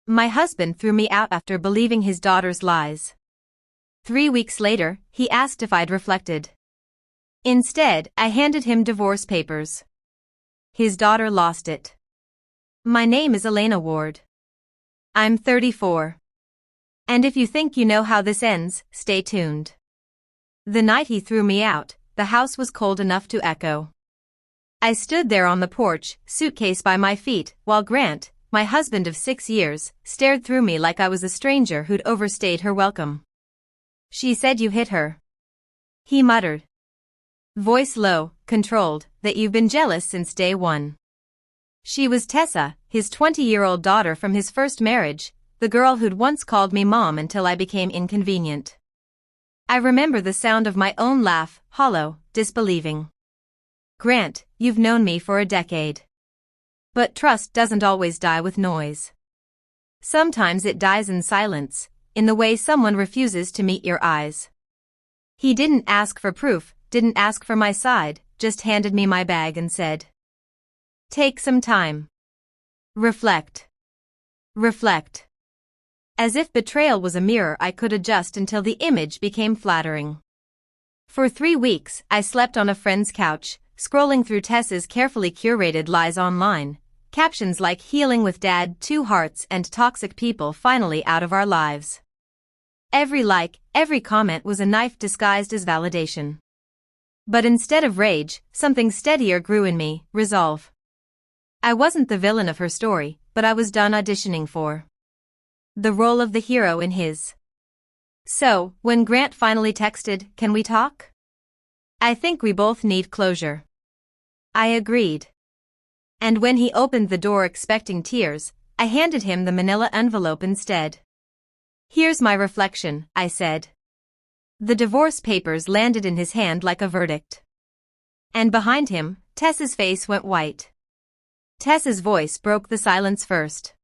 My husband threw me out after believing his daughter's lies. 3 weeks later, he asked if I'd reflected. Instead, I handed him divorce papers. His daughter lost it. My name is Elena Ward. I'm 34. And if you think you know how this ends, stay tuned. The night he threw me out, the house was cold enough to echo. I stood there on the porch, suitcase by my feet, while Grant, my husband of 6 years, stared through me like I was a stranger who'd overstayed her welcome. She said you hit her. He muttered. Voice low, controlled, that you've been jealous since day one. She was Tessa, his 20-year-old daughter from his first marriage, the girl who'd once called me mom until I became inconvenient. I remember the sound of my own laugh, hollow, disbelieving. Grant, you've known me for a decade. But trust doesn't always die with noise. Sometimes it dies in silence, in the way someone refuses to meet your eyes. He didn't ask for proof, didn't ask for my side, just handed me my bag and said, "Take some time. Reflect. Reflect." As if betrayal was a mirror I could adjust until the image became flattering. For 3 weeks, I slept on a friend's couch, scrolling through Tessa's carefully curated lies online, captions like "Healing with Dad, 2 hearts" and "Toxic people finally out of our lives." Every like, every comment was a knife disguised as validation. But instead of rage, something steadier grew in me, resolve. I wasn't the villain of her story, but I was done auditioning for the role of the hero in his. So, when Grant finally texted, "Can we talk? I think we both need closure." I agreed. And when he opened the door expecting tears, I handed him the manila envelope instead. "Here's my reflection," I said. The divorce papers landed in his hand like a verdict. And behind him, Tessa's face went white. Tessa's voice broke the silence first.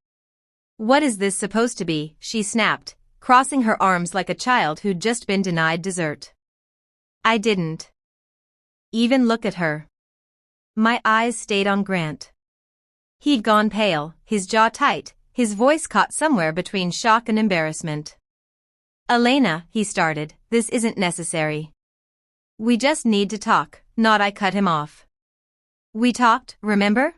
"What is this supposed to be?" she snapped, crossing her arms like a child who'd just been denied dessert. I didn't even look at her. My eyes stayed on Grant. He'd gone pale, his jaw tight, his voice caught somewhere between shock and embarrassment. "Elena," he started, "this isn't necessary. We just need to talk." Not I cut him off. "We talked, remember?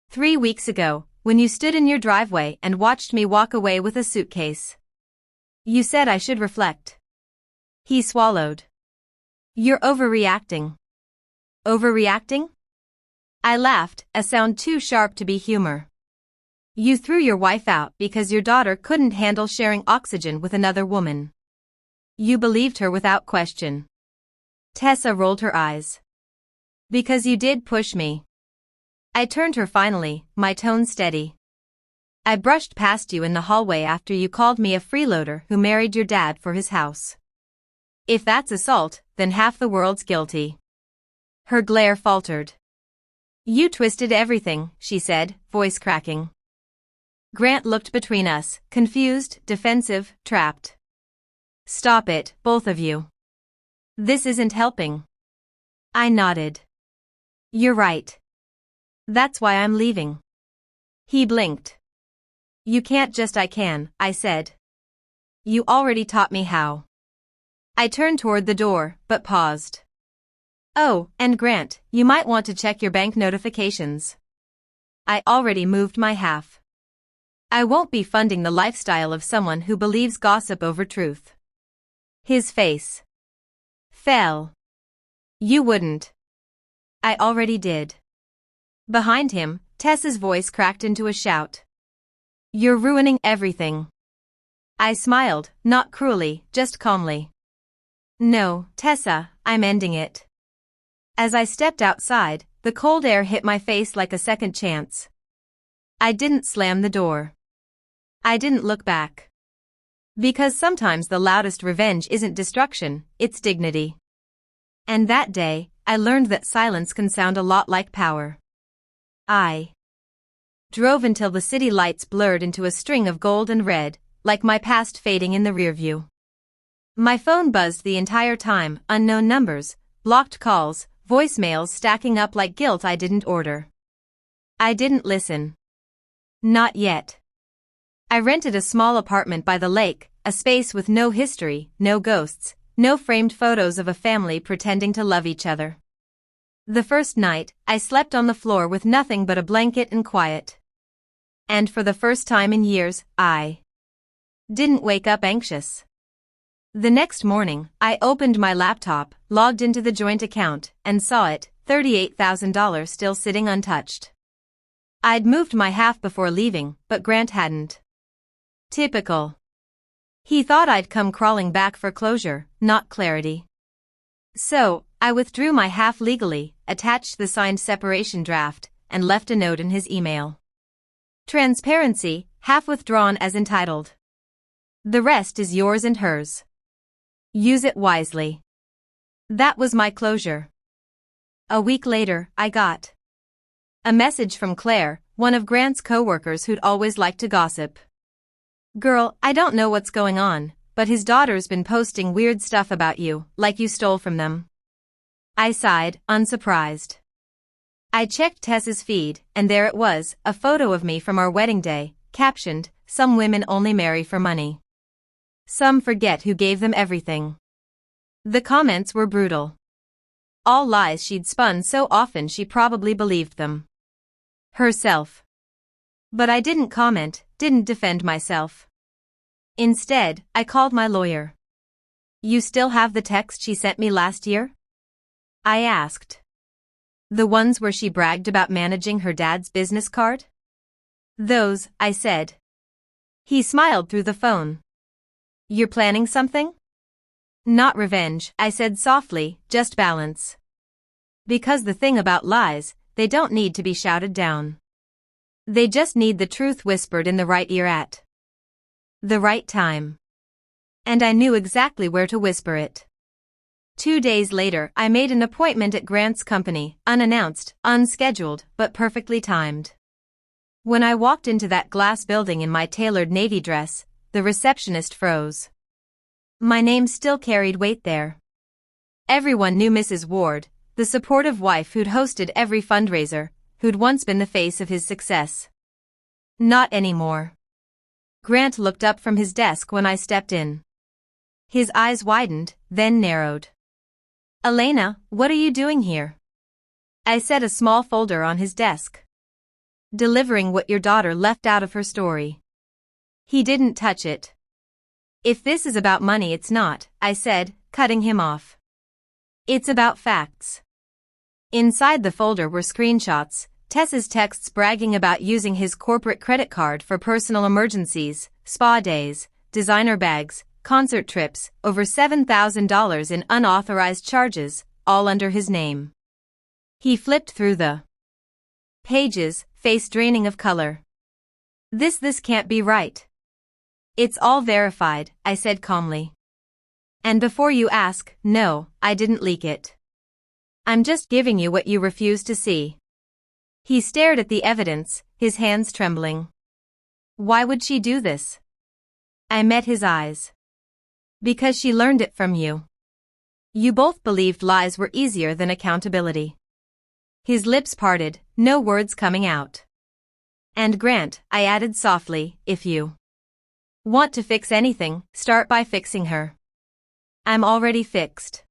3 weeks ago, when you stood in your driveway and watched me walk away with a suitcase. You said I should reflect." He swallowed. "You're overreacting." "Overreacting?" I laughed, a sound too sharp to be humor. "You threw your wife out because your daughter couldn't handle sharing oxygen with another woman. You believed her without question." Tessa rolled her eyes. "Because you did push me." I turned her finally, my tone steady. "I brushed past you in the hallway after you called me a freeloader who married your dad for his house. If that's assault, then half the world's guilty." Her glare faltered. "You twisted everything," she said, voice cracking. Grant looked between us, confused, defensive, trapped. "Stop it, both of you. This isn't helping." I nodded. "You're right. That's why I'm leaving." He blinked. "You can't just I can," I said. "You already taught me how." I turned toward the door, but paused. "Oh, and Grant, you might want to check your bank notifications. I already moved my half. I won't be funding the lifestyle of someone who believes gossip over truth." His face fell. "You wouldn't." I already did. Behind him, Tessa's voice cracked into a shout. "You're ruining everything." I smiled, not cruelly, just calmly. "No, Tessa, I'm ending it." As I stepped outside, the cold air hit my face like a second chance. I didn't slam the door. I didn't look back. Because sometimes the loudest revenge isn't destruction, it's dignity. And that day, I learned that silence can sound a lot like power. I drove until the city lights blurred into a string of gold and red, like my past fading in the rearview. My phone buzzed the entire time, unknown numbers, blocked calls, voicemails stacking up like guilt I didn't order. I didn't listen. Not yet. I rented a small apartment by the lake, a space with no history, no ghosts, no framed photos of a family pretending to love each other. The first night, I slept on the floor with nothing but a blanket and quiet. And for the first time in years, I didn't wake up anxious. The next morning, I opened my laptop, logged into the joint account, and saw it, $38,000 still sitting untouched. I'd moved my half before leaving, but Grant hadn't. Typical. He thought I'd come crawling back for closure, not clarity. So, I withdrew my half legally, attached the signed separation draft, and left a note in his email. Transparency, half withdrawn as entitled. The rest is yours and hers. Use it wisely. That was my closure. A week later, I got a message from Claire, one of Grant's co-workers who'd always liked to gossip. Girl, I don't know what's going on, but his daughter's been posting weird stuff about you, like you stole from them. I sighed, unsurprised. I checked Tess's feed, and there it was, a photo of me from our wedding day, captioned, "Some women only marry for money. Some forget who gave them everything." The comments were brutal. All lies she'd spun so often she probably believed them herself. But I didn't comment, didn't defend myself. Instead, I called my lawyer. "You still have the text she sent me last year?" I asked. "The ones where she bragged about managing her dad's business card?" "Those," I said. He smiled through the phone. "You're planning something?" "Not revenge," I said softly, "just balance. Because the thing about lies, they don't need to be shouted down. They just need the truth whispered in the right ear at the right time." And I knew exactly where to whisper it. 2 days later, I made an appointment at Grant's company, unannounced, unscheduled, but perfectly timed. When I walked into that glass building in my tailored navy dress, the receptionist froze. My name still carried weight there. Everyone knew Mrs. Ward, the supportive wife who'd hosted every fundraiser, who'd once been the face of his success. Not anymore. Grant looked up from his desk when I stepped in. His eyes widened, then narrowed. "Elena, what are you doing here?" I set a small folder on his desk. "Delivering what your daughter left out of her story." He didn't touch it. "If this is about money, it's not," I said, cutting him off. "It's about facts." Inside the folder were screenshots, Tess's texts bragging about using his corporate credit card for personal emergencies, spa days, designer bags, concert trips, over $7,000 in unauthorized charges, all under his name. He flipped through the pages, face draining of color. This can't be right." "It's all verified," I said calmly. "And before you ask, no, I didn't leak it. I'm just giving you what you refuse to see." He stared at the evidence, his hands trembling. "Why would she do this?" I met his eyes. "Because she learned it from you. You both believed lies were easier than accountability." His lips parted, no words coming out. "And Grant," I added softly, "if you want to fix anything, start by fixing her. I'm already fixed."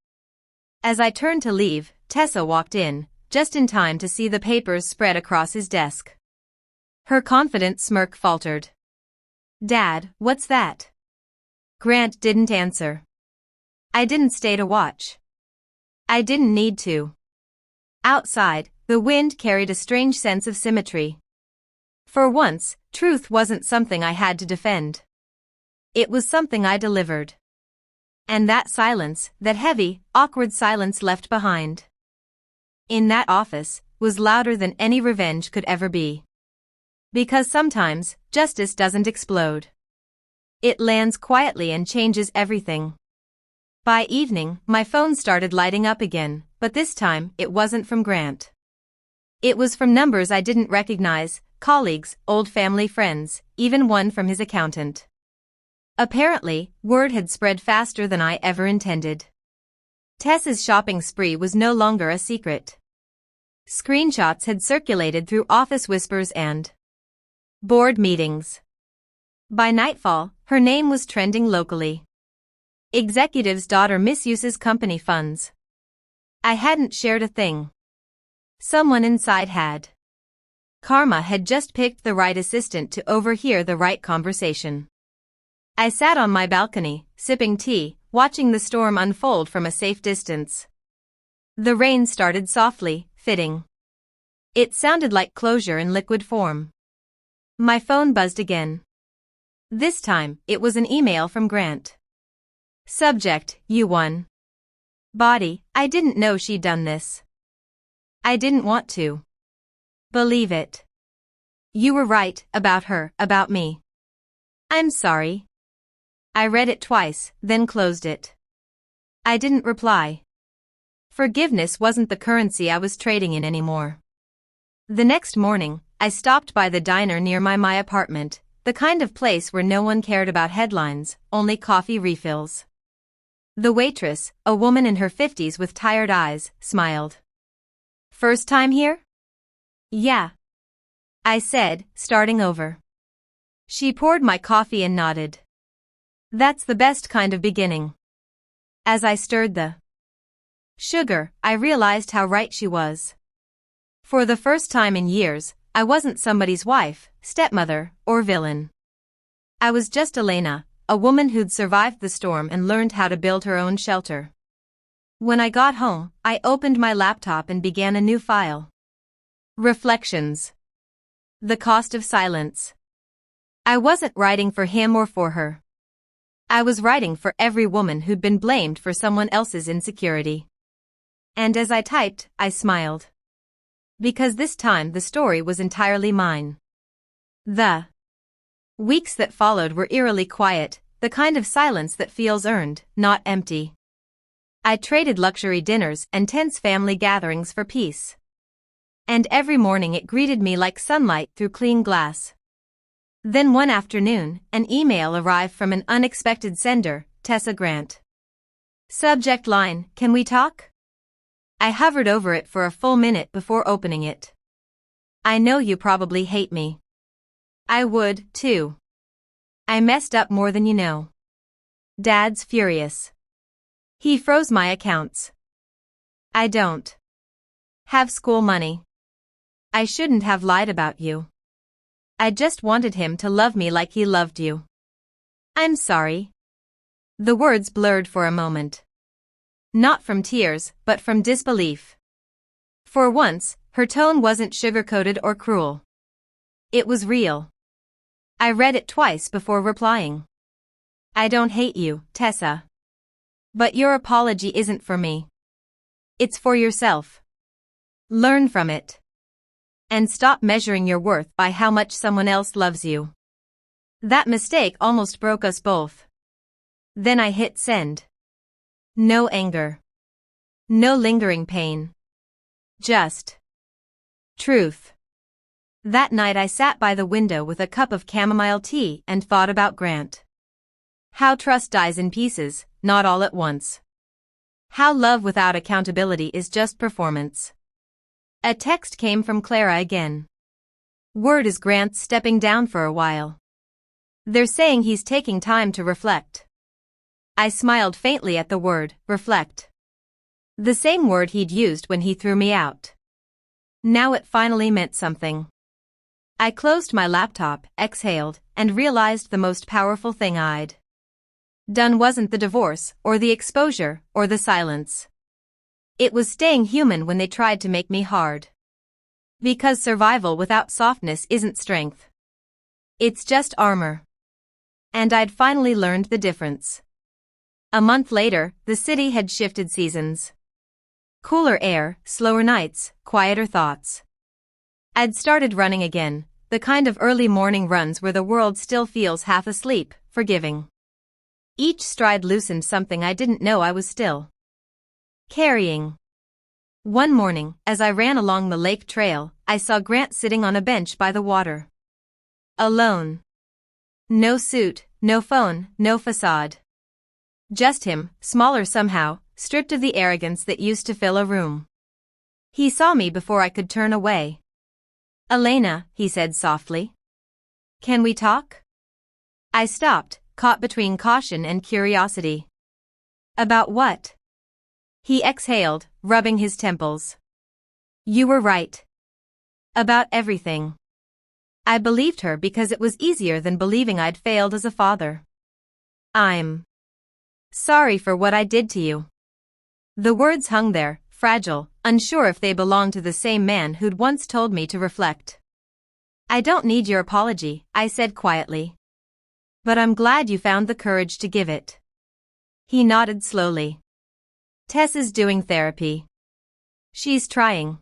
As I turned to leave, Tessa walked in, just in time to see the papers spread across his desk. Her confident smirk faltered. "Dad, what's that?" Grant didn't answer. I didn't stay to watch. I didn't need to. Outside, the wind carried a strange sense of symmetry. For once, truth wasn't something I had to defend. It was something I delivered. And that silence, that heavy, awkward silence left behind in that office, was louder than any revenge could ever be. Because sometimes, justice doesn't explode. It lands quietly and changes everything. By evening, my phone started lighting up again, but this time, it wasn't from Grant. It was from numbers I didn't recognize, colleagues, old family friends, even one from his accountant. Apparently, word had spread faster than I ever intended. Tess's shopping spree was no longer a secret. Screenshots had circulated through office whispers and board meetings. By nightfall, her name was trending locally. Executive's daughter misuses company funds. I hadn't shared a thing. Someone inside had. Karma had just picked the right assistant to overhear the right conversation. I sat on my balcony, sipping tea, watching the storm unfold from a safe distance. The rain started softly, fitting. It sounded like closure in liquid form. My phone buzzed again. This time, it was an email from Grant. Subject, you won. Body, I didn't know she'd done this. I didn't want to believe it. You were right, about her, about me. I'm sorry. I read it twice, then closed it. I didn't reply. Forgiveness wasn't the currency I was trading in anymore. The next morning, I stopped by the diner near my apartment, the kind of place where no one cared about headlines, only coffee refills. The waitress, a woman in her 50s with tired eyes, smiled. First time here? Yeah. I said, starting over. She poured my coffee and nodded. That's the best kind of beginning. As I stirred the sugar, I realized how right she was. For the first time in years, I wasn't somebody's wife, stepmother, or villain. I was just Elena, a woman who'd survived the storm and learned how to build her own shelter. When I got home, I opened my laptop and began a new file. Reflections. The cost of silence. I wasn't writing for him or for her. I was writing for every woman who'd been blamed for someone else's insecurity. And as I typed, I smiled. Because this time the story was entirely mine. The weeks that followed were eerily quiet, the kind of silence that feels earned, not empty. I traded luxury dinners and tense family gatherings for peace. And every morning it greeted me like sunlight through clean glass. Then one afternoon, an email arrived from an unexpected sender, Tessa Grant. Subject line, can we talk? I hovered over it for a full minute before opening it. I know you probably hate me. I would, too. I messed up more than you know. Dad's furious. He froze my accounts. I don't have school money. I shouldn't have lied about you. I just wanted him to love me like he loved you. I'm sorry. The words blurred for a moment. Not from tears, but from disbelief. For once, her tone wasn't sugar-coated or cruel. It was real. I read it twice before replying. I don't hate you, Tessa. But your apology isn't for me. It's for yourself. Learn from it. And stop measuring your worth by how much someone else loves you. That mistake almost broke us both. Then I hit send. No anger. No lingering pain. Just truth. That night I sat by the window with a cup of chamomile tea and thought about Grant. How trust dies in pieces, not all at once. How love without accountability is just performance. A text came from Clara again. Word is Grant's stepping down for a while. They're saying he's taking time to reflect. I smiled faintly at the word, reflect. The same word he'd used when he threw me out. Now it finally meant something. I closed my laptop, exhaled, and realized the most powerful thing I'd done wasn't the divorce, or the exposure, or the silence. It was staying human when they tried to make me hard. Because survival without softness isn't strength. It's just armor. And I'd finally learned the difference. A month later, the city had shifted seasons. Cooler air, slower nights, quieter thoughts. I'd started running again, the kind of early morning runs where the world still feels half asleep, forgiving. Each stride loosened something I didn't know I was still carrying. One morning, as I ran along the lake trail, I saw Grant sitting on a bench by the water. Alone. No suit, no phone, no facade. Just him, smaller somehow, stripped of the arrogance that used to fill a room. He saw me before I could turn away. Elena, he said softly. Can we talk? I stopped, caught between caution and curiosity. About what? He exhaled, rubbing his temples. You were right. About everything. I believed her because it was easier than believing I'd failed as a father. I'm sorry for what I did to you. The words hung there, fragile, unsure if they belonged to the same man who'd once told me to reflect. I don't need your apology, I said quietly. But I'm glad you found the courage to give it. He nodded slowly. Tess is doing therapy. She's trying.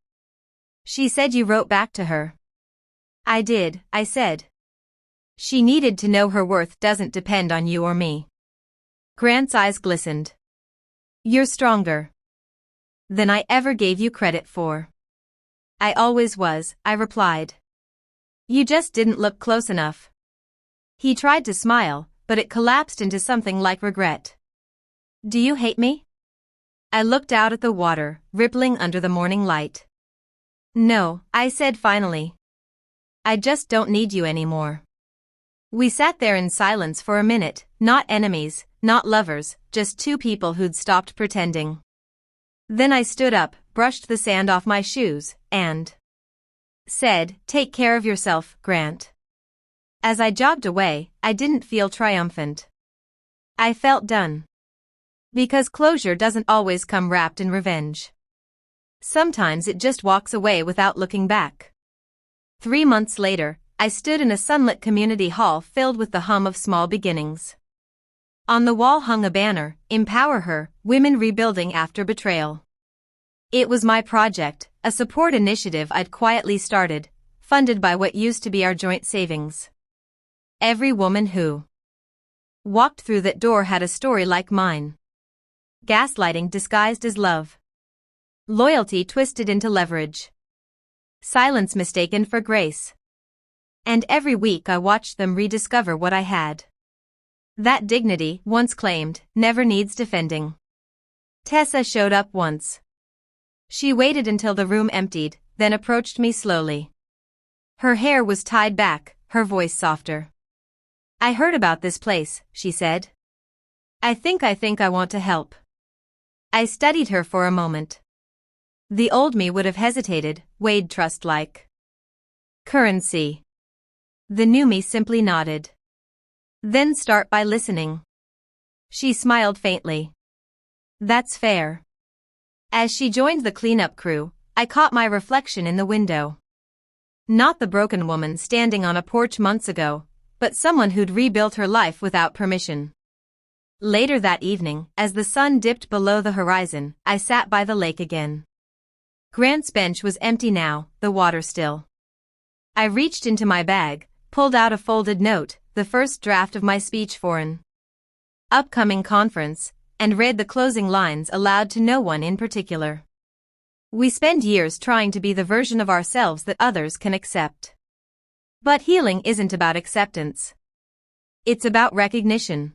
She said you wrote back to her. I did, I said. She needed to know her worth doesn't depend on you or me. Grant's eyes glistened. You're stronger than I ever gave you credit for. I always was, I replied. You just didn't look close enough. He tried to smile, but it collapsed into something like regret. Do you hate me? I looked out at the water, rippling under the morning light. No, I said finally. I just don't need you anymore. We sat there in silence for a minute, not enemies, not lovers, just two people who'd stopped pretending. Then I stood up, brushed the sand off my shoes, and said, take care of yourself, Grant. As I jogged away, I didn't feel triumphant. I felt done. Because closure doesn't always come wrapped in revenge. Sometimes it just walks away without looking back. 3 months later, I stood in a sunlit community hall filled with the hum of small beginnings. On the wall hung a banner, Empower Her, Women Rebuilding After Betrayal. It was my project, a support initiative I'd quietly started, funded by what used to be our joint savings. Every woman who walked through that door had a story like mine. Gaslighting disguised as love. Loyalty twisted into leverage. Silence mistaken for grace. And every week I watched them rediscover what I had. That dignity, once claimed, never needs defending. Tessa showed up once. She waited until the room emptied, then approached me slowly. Her hair was tied back, her voice softer. I heard about this place, she said. I think I want to help. I studied her for a moment. The old me would have hesitated, weighed trust like currency. The new me simply nodded. Then start by listening. She smiled faintly. That's fair. As she joined the cleanup crew, I caught my reflection in the window. Not the broken woman standing on a porch months ago, but someone who'd rebuilt her life without permission. Later that evening, as the sun dipped below the horizon, I sat by the lake again. Grant's bench was empty now, the water still. I reached into my bag, pulled out a folded note, the first draft of my speech for an upcoming conference, and read the closing lines aloud to no one in particular. We spend years trying to be the version of ourselves that others can accept. But healing isn't about acceptance. It's about recognition.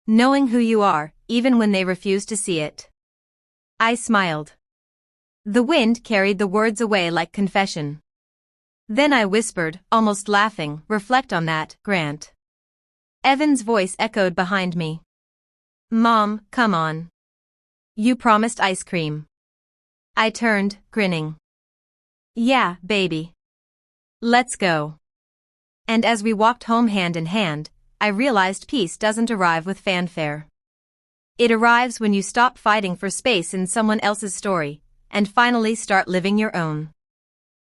Knowing who you are, even when they refuse to see it. I smiled. The wind carried the words away like confession. Then I whispered, almost laughing, reflect on that, Grant. Evan's voice echoed behind me. Mom, come on. You promised ice cream. I turned, grinning. Yeah, baby. Let's go. And as we walked home hand in hand, I realized peace doesn't arrive with fanfare. It arrives when you stop fighting for space in someone else's story, and finally start living your own.